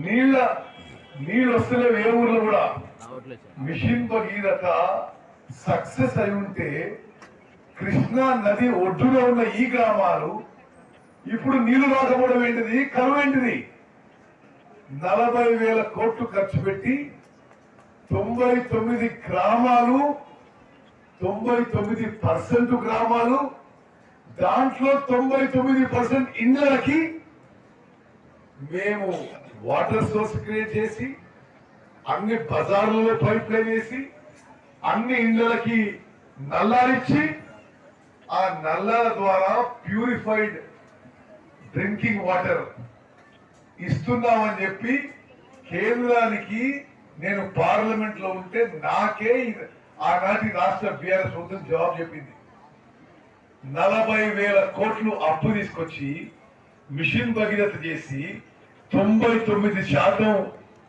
నీళ్ళు వస్తలేవు ఏ ఊర్లో కూడా. మిషన్ భగీరథ సక్సెస్ అయి ఉంటే కృష్ణా నది ఒడ్డున ఉన్న ఈ గ్రామాలు ఇప్పుడు నీళ్లు రాకపోవడం ఏంటిది, కరువు ఏంటిది? 40,000 కోట్లు ఖర్చు పెట్టి 99 గ్రామాలు, 99% గ్రామాలు, దాంట్లో 99% ఇండ్లకి మేము వాటర్ సోర్స్ క్రియేట్ చేసి అన్ని బజార్లలో పైప్ లైన్ వేసి అన్ని ఇండ్లకి నల్లారిచ్చి ఆ నల్లాల ద్వారా ప్యూరిఫైడ్ డ్రింకింగ్ వాటర్ ఇస్తున్నామని చెప్పి కేంద్రానికి నేను పార్లమెంట్ లో ఉంటే నాకే ఆనాటి రాష్ట్ర బీఆర్ఎస్ ప్రభుత్వం జవాబు చెప్పింది. 40,000 కోట్లు అప్పు తీసుకొచ్చి మిషన్ భగీరథ చేసి 99%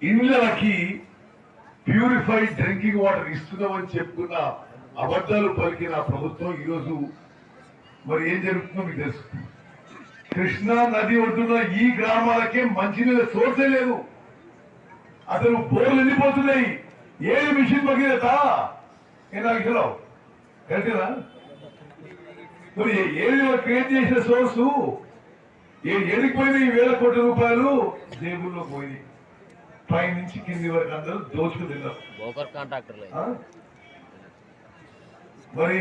ఇండ్లకి ప్యూరిఫైడ్ డ్రింకింగ్ వాటర్ ఇస్తున్నామని చెప్పుకున్న అబద్ధాలు పలికిన ప్రభుత్వం ఈరోజు మరి ఏం జరుగుతుందో మీకు తెలుసు. కృష్ణా నది ఒడ్డున ఈ గ్రామాలకే మంచినీళ్ళ సోర్సే లేదు. అసలు బోర్లు ఎండిపోతున్నాయి. ఏది మిషన్ భగీరథ? నాకు కరెక్టేనా? మరి ఏది క్రియేట్ చేసిన సోర్సు ఏడికి పోయినాయి? 1,000 కోట్ల రూపాయలు జేబుల్లో పోయి పై నుంచి కింది వరకు అందరూ దోచుకు తిన్నారు. మరి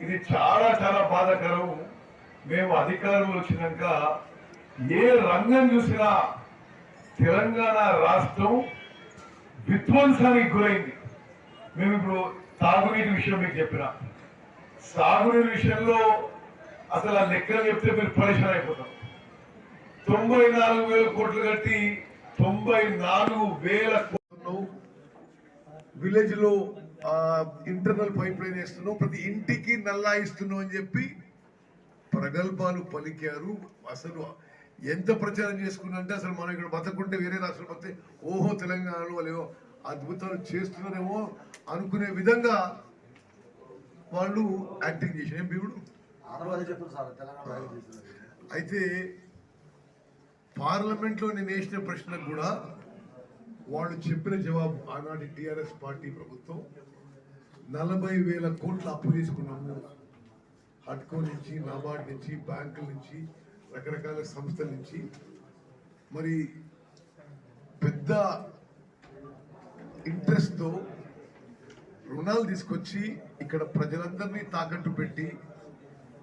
ఇది చాలా చాలా బాధాకరం. మేము అధికారంలో వచ్చినాక ఏ రంగం చూసినా తెలంగాణ రాష్ట్రం విధ్వంసానికి గురైంది. మేము ఇప్పుడు తాగునీటి విషయం మీకు చెప్పిన, సాగునీటి విషయంలో అసలు ఆ లెక్కలు చెప్తే మీరు పరిశ్రమ అయిపోతాం. 94,000 కోట్లు కట్టి 94,000 కోట్లు విలేజ్ లో ఇంటర్నల్ పైప్ లైన్ వేస్తున్నాం, ప్రతి ఇంటికి నల్లా ఇస్తున్నాం అని చెప్పి ప్రగల్భాలు పలికారు. అసలు ఎంత ప్రచారం చేసుకున్నంటే అసలు మనం ఇక్కడ బతకుంటే వేరే రాష్ట్రం పోతే ఓహో తెలంగాణలో వాళ్ళు అద్భుతాలు చేస్తున్నారేమో అనుకునే విధంగా వాళ్ళు యాక్టింగ్ చేసిన భీముడు. అయితే పార్లమెంట్ లో నేను వేసిన ప్రశ్నకు కూడా వాళ్ళు చెప్పిన జవాబు ఆనాటి టిఆర్ఎస్ పార్టీ ప్రభుత్వం 40,000 కోట్లు అప్పు తీసుకున్నాము. హడ్కో నుంచి, నాబార్డ్ నుంచి, బ్యాంకుల నుంచి, రకరకాల సంస్థల నుంచి మరి పెద్ద ఇంట్రెస్ట్తో రుణాలు తీసుకొచ్చి ఇక్కడ ప్రజలందరినీ తాకట్టు పెట్టి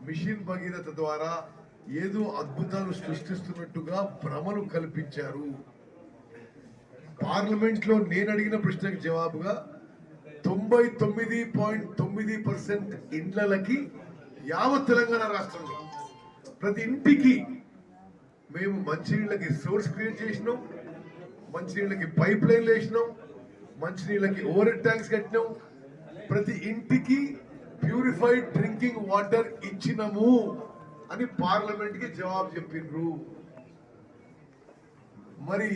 మిషన్ భగీరథ ద్వారా ఏదో అద్భుతాలు సృష్టిస్తున్నట్టుగా భ్రమలు కల్పించారు. పార్లమెంట్ లో నేను అడిగిన ప్రశ్నకు జవాబుగా 99.9% ఇండ్లకి యావత్ తెలంగాణ రాష్ట్రంలో ప్రతి ఇంటికి మేము మంచినీళ్ళకి సోర్స్ క్రియేట్ చేసినాం, మంచినీళ్ళకి పైప్ లైన్లు వేసినాం, మంచినీళ్ళకి ఓవర్ హెడ్ ట్యాంక్స్ కట్టినాం, ప్రతి ఇంటికి ప్యూరిఫైడ్ డ్రింకింగ్ వాటర్ ఇచ్చినాము అని పార్లమెంట్ కి జవాబు చెప్పిండ్రు. మరి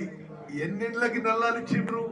ఎన్నిండ్లకి నల్లాలు ఇచ్చిండ్రు?